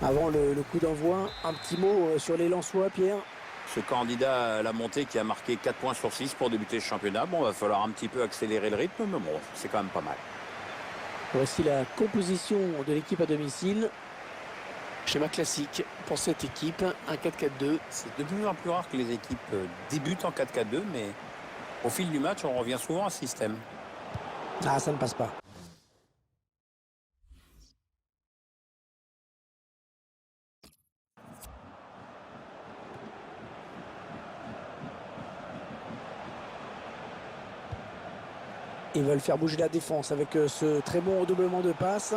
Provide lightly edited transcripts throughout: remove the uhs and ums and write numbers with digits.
Avant le coup d'envoi, un petit mot sur les Lensois, Pierre. Ce candidat à la montée qui a marqué 4 points sur 6 pour débuter le championnat. Bon, va falloir un petit peu accélérer le rythme, mais bon, c'est quand même pas mal. Voici la composition de l'équipe à domicile. Schéma classique pour cette équipe, un 4-4-2. C'est de plus en plus rare que les équipes débutent en 4-4-2, mais au fil du match, on revient souvent à ce système. Ah, ça ne passe pas. Ils veulent faire bouger la défense avec ce très bon redoublement de passes.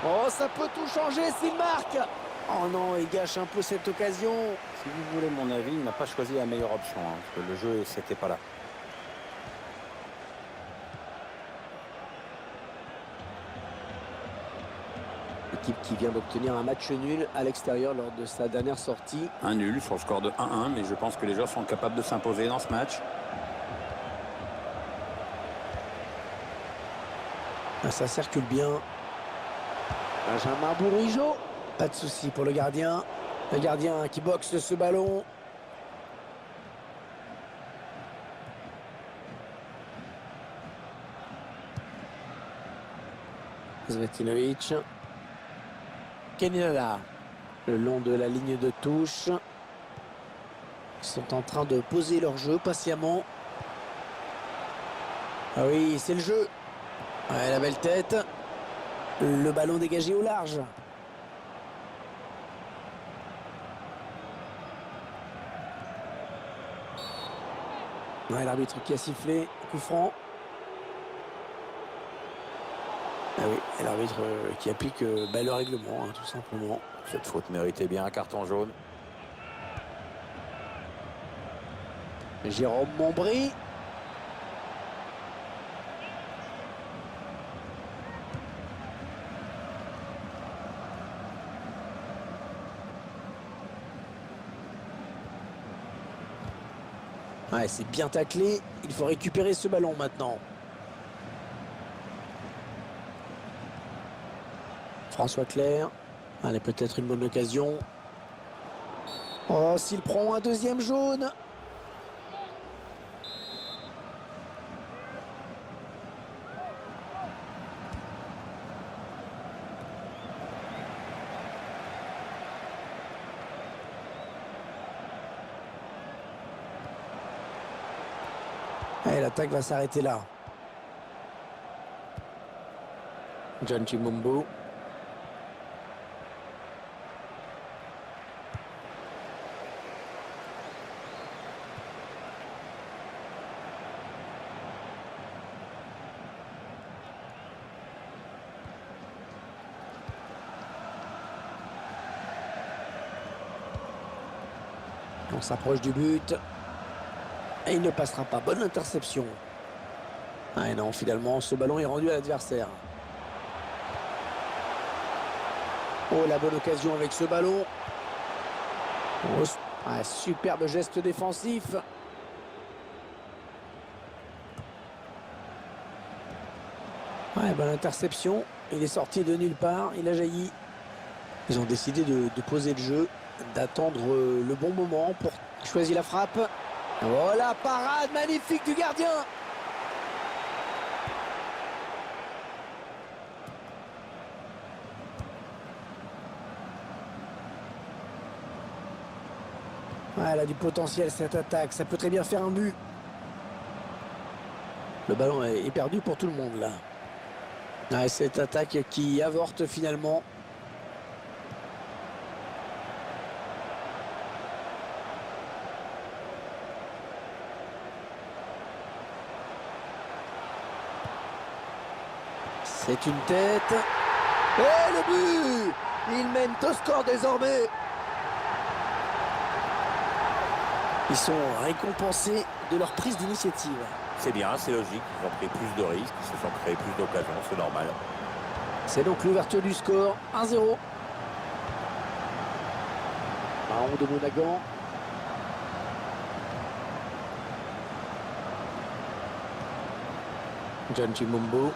Oh, ça peut tout changer s'il marque. Oh non, il gâche un peu cette occasion. Si vous voulez mon avis, il n'a pas choisi la meilleure option, parce que le jeu, c'était pas là. L'équipe qui vient d'obtenir un match nul à l'extérieur lors de sa dernière sortie. Un nul sur le score de 1-1, mais je pense que les joueurs sont capables de s'imposer dans ce match. Ça circule bien. Benjamin Bourigeaud. Pas de souci pour le gardien. Le gardien qui boxe ce ballon. Zvetinovic. Kenilala. Le long de la ligne de touche. Ils sont en train de poser leur jeu patiemment. Ah oui, c'est le jeu. Ouais, la belle tête. Le ballon dégagé au large. Ouais, l'arbitre qui a sifflé. Coup franc. Ah oui, et l'arbitre qui applique le règlement, tout simplement. Cette faute méritait bien un carton jaune. Jérôme Montbry. Ouais, c'est bien taclé. Il faut récupérer ce ballon maintenant. François Clerc. Allez, peut-être une bonne occasion. Oh, s'il prend un deuxième jaune. Et l'attaque va s'arrêter là. John Chimumbo. On s'approche du but. Et il ne passera pas. Bonne interception. Ah non, finalement, ce ballon est rendu à l'adversaire. Oh, la bonne occasion avec ce ballon. Oh, un superbe geste défensif. Ouais, bonne interception. Il est sorti de nulle part. Il a jailli. Ils ont décidé de poser le jeu, d'attendre le bon moment pour choisir la frappe. Oh, la parade magnifique du gardien. Ouais, elle a du potentiel cette attaque. Ça peut très bien faire un but. Le ballon est perdu pour tout le monde là. Ouais, cette attaque qui avorte finalement. C'est une tête. Et le but! Ils mènent au score désormais. Ils sont récompensés de leur prise d'initiative. C'est bien, c'est logique. Ils ont pris plus de risques, ils se sont créés plus d'occasions, c'est normal. C'est donc l'ouverture du score. 1-0. Baron de Monagan. John Chimumbo.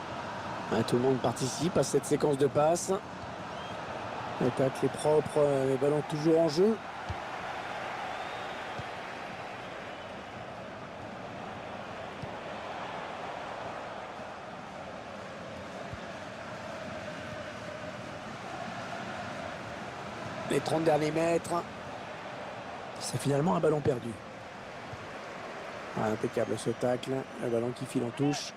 Tout le monde participe à cette séquence de passes. Le tacle est propre, le ballon toujours en jeu. Les 30 derniers mètres. C'est finalement un ballon perdu. Ah, impeccable ce tacle. Le ballon qui file en touche.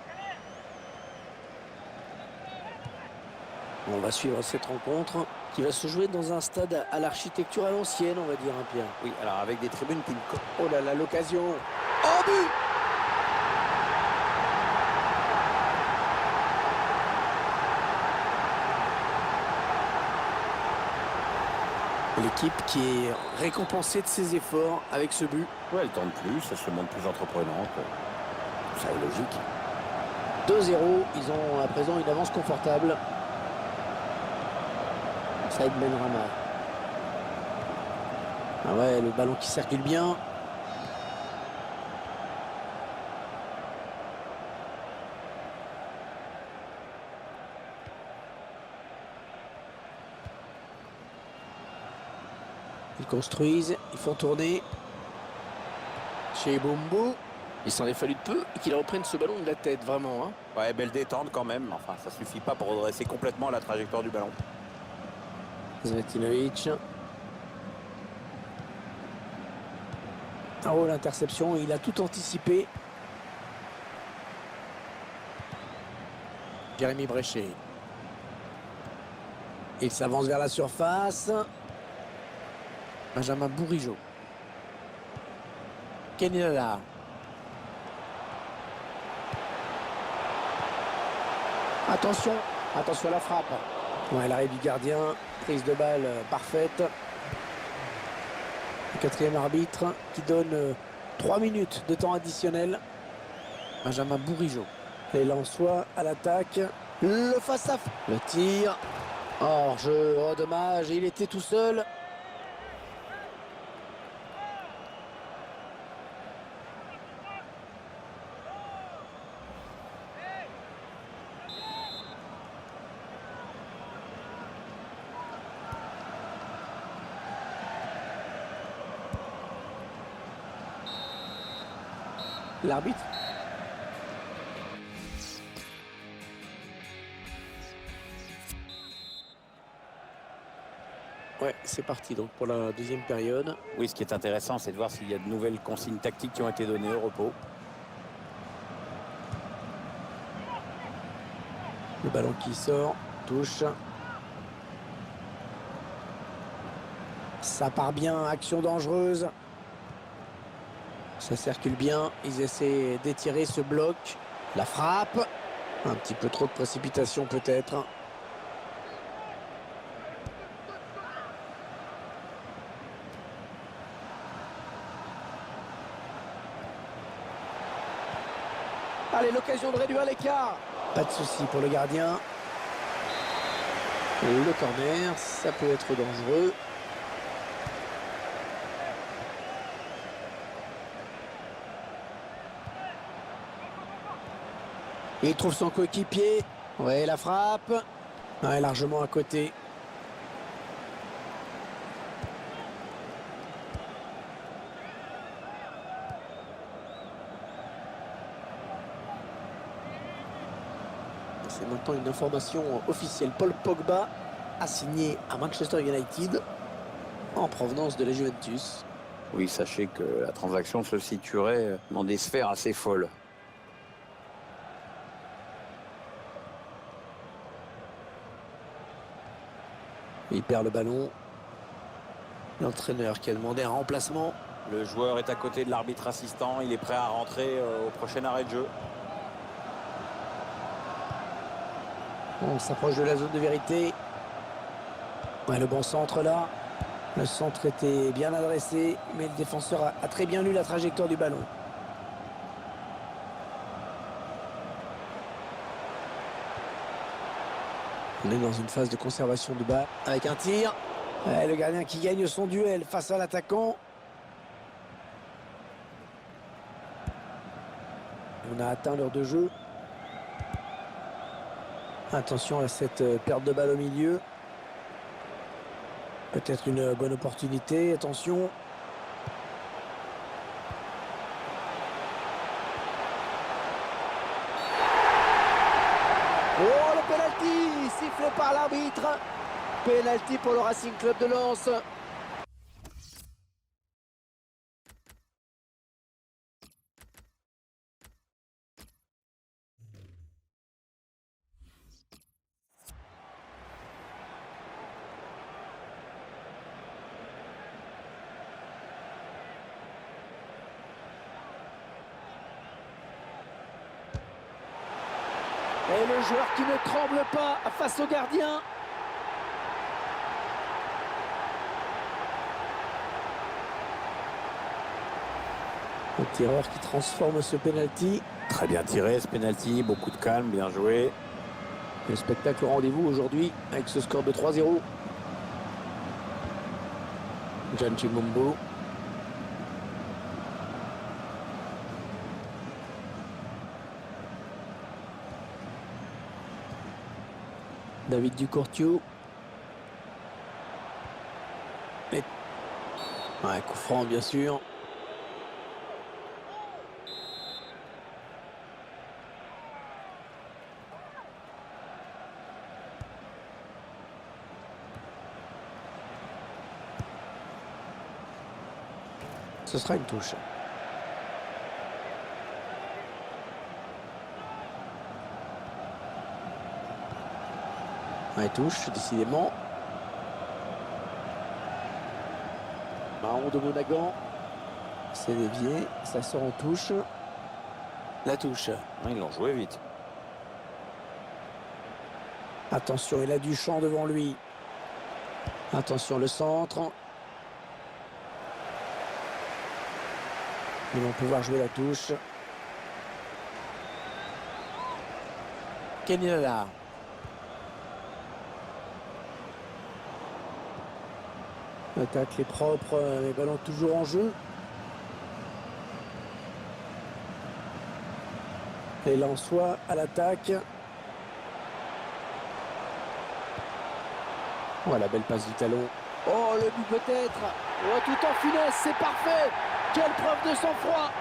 On va suivre cette rencontre qui va se jouer dans un stade à l'architecture à l'ancienne, on va dire, hein, Pierre. Oui, alors avec des tribunes qui... Oh là là, l'occasion. Oh, but! L'équipe qui est récompensée de ses efforts avec ce but. Ouais, elle tente plus, ça se montre plus entreprenante. Ça est logique. 2-0, ils ont à présent une avance confortable. Saïd Benrahma. Ah ouais, le ballon qui circule bien. Ils construisent, ils font tourner. Chez Bombo. Il s'en est fallu de peu qu'il reprenne ce ballon de la tête, vraiment. Hein. Ouais, belle détente quand même. Enfin, ça suffit pas pour redresser complètement la trajectoire du ballon. Zvetinovic. Oh, l'interception, il a tout anticipé. Jérémy Bréchet. Il s'avance vers la surface. Benjamin Bourigeaud. Kenilala. Attention, attention à la frappe. Ouais, l'arrêt du gardien, prise de balle parfaite. Le quatrième arbitre qui donne 3 minutes de temps additionnel. Benjamin Bourigeaud. Et Lensois à l'attaque. Le face-à-face. Le tir. Hors-jeu, oh dommage, il était tout seul. L'arbitre. Ouais, c'est parti donc pour la deuxième période. Oui, ce qui est intéressant, c'est de voir s'il y a de nouvelles consignes tactiques qui ont été données au repos. Le ballon qui sort, touche. Ça part bien, action dangereuse. Ça circule bien, ils essaient d'étirer ce bloc. La frappe. Un petit peu trop de précipitation peut-être. Allez, l'occasion de réduire l'écart. Pas de souci pour le gardien. Le corner, ça peut être dangereux. Il trouve son coéquipier. Ouais, la frappe. Ouais, largement à côté. C'est maintenant une information officielle. Paul Pogba a signé à Manchester United en provenance de la Juventus. Oui, sachez que la transaction se situerait dans des sphères assez folles. Il perd le ballon. L'entraîneur qui a demandé un remplacement. Le joueur est à côté de l'arbitre assistant. Il est prêt à rentrer au prochain arrêt de jeu. On s'approche de la zone de vérité. Ouais, le bon centre là. Le centre était bien adressé, mais le défenseur a très bien lu la trajectoire du ballon. On est dans une phase de conservation de balle avec un tir. Ouais, le gardien qui gagne son duel face à l'attaquant. On a atteint l'heure de jeu. Attention à cette perte de balle au milieu. Peut-être une bonne opportunité, attention. Oh, le penalty sifflé par l'arbitre. Penalty pour le Racing Club de Lens. Et le joueur qui ne tremble pas face au gardien. Le tireur qui transforme ce penalty. Très bien tiré ce penalty, beaucoup de calme, bien joué. Le spectacle au rendez-vous aujourd'hui avec ce score de 3-0. John Chimombo. David Ducourtiou. Et... Ouais, coup franc bien sûr. Ce sera une touche. Ouais, touche, décidément. Marron de Monagan. C'est dévié, ça sort en touche. La touche. Ils l'ont joué vite. Attention, il a du champ devant lui. Attention, le centre. Ils vont pouvoir jouer la touche. Kenyatta. L'attaque est propre, les ballons toujours en jeu. Les Lensois à l'attaque. Voilà, belle passe du talon. Oh, le but peut-être. Oh, tout en finesse, c'est parfait. Quelle preuve de sang-froid.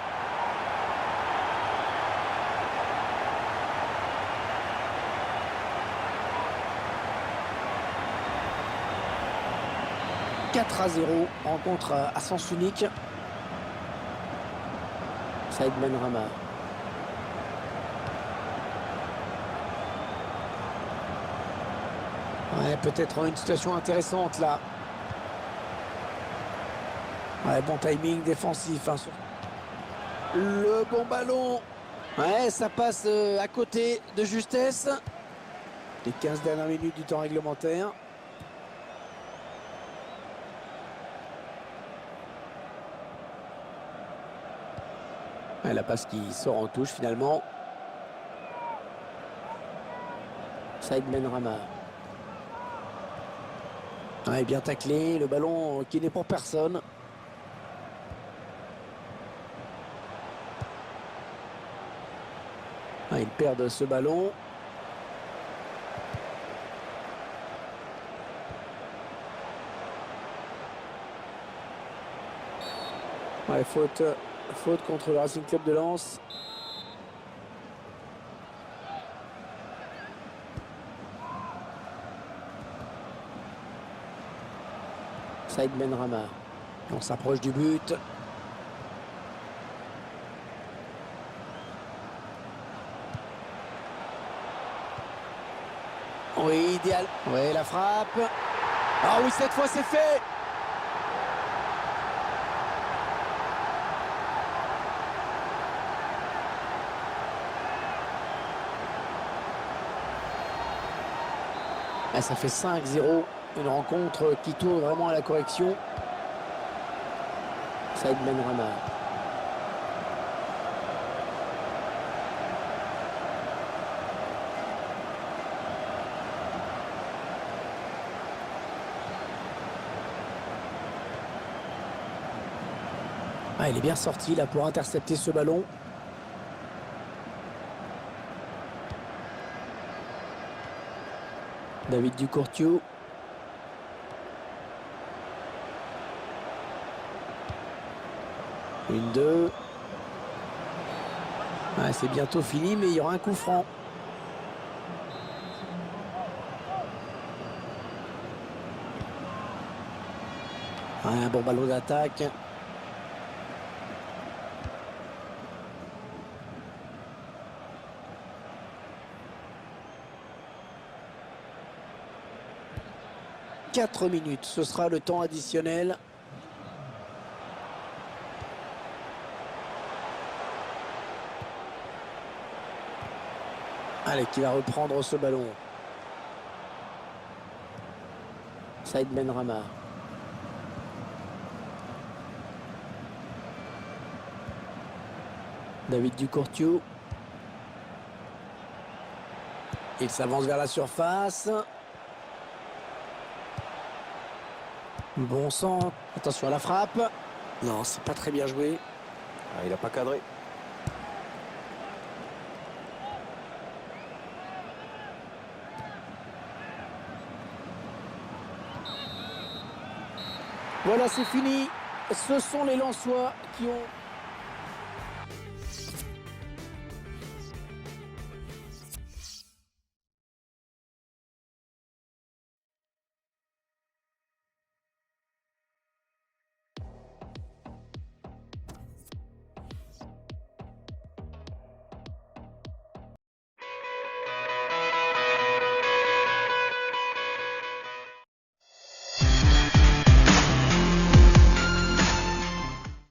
« 4-0, rencontre à sens unique. Saïd Benrahma. Ouais, peut-être une situation intéressante là. Ouais, bon timing défensif. Hein. Le bon ballon. Ouais, ça passe à côté de justesse. Les 15 dernières minutes du temps réglementaire. Ouais, la passe qui sort en touche finalement. Saïd Benrahma. Ouais, bien taclé, le ballon qui n'est pour personne. Ouais, ils perdent ce ballon. Ouais, faute contre le Racing Club de Lens. Saïd Benrahma. On s'approche du but. Oui, idéal. Oui, la frappe. Ah oui, cette fois c'est fait. Ah, ça fait 5-0. Une rencontre qui tourne vraiment à la correction. Saïd Benrahma. Ah, il est bien sorti là pour intercepter ce ballon. David Ducourtiou. Une, deux. Ah, c'est bientôt fini, mais il y aura un coup franc. Ah, un bon ballon d'attaque. « 4 minutes, ce sera le temps additionnel. Allez, qui va reprendre ce ballon. Saïd Benrahma. David Ducourtiou. Il s'avance vers la surface. Bon centre. Attention à la frappe. Non, c'est pas très bien joué. Ah, il n'a pas cadré. Voilà, c'est fini. Ce sont les Lensois qui ont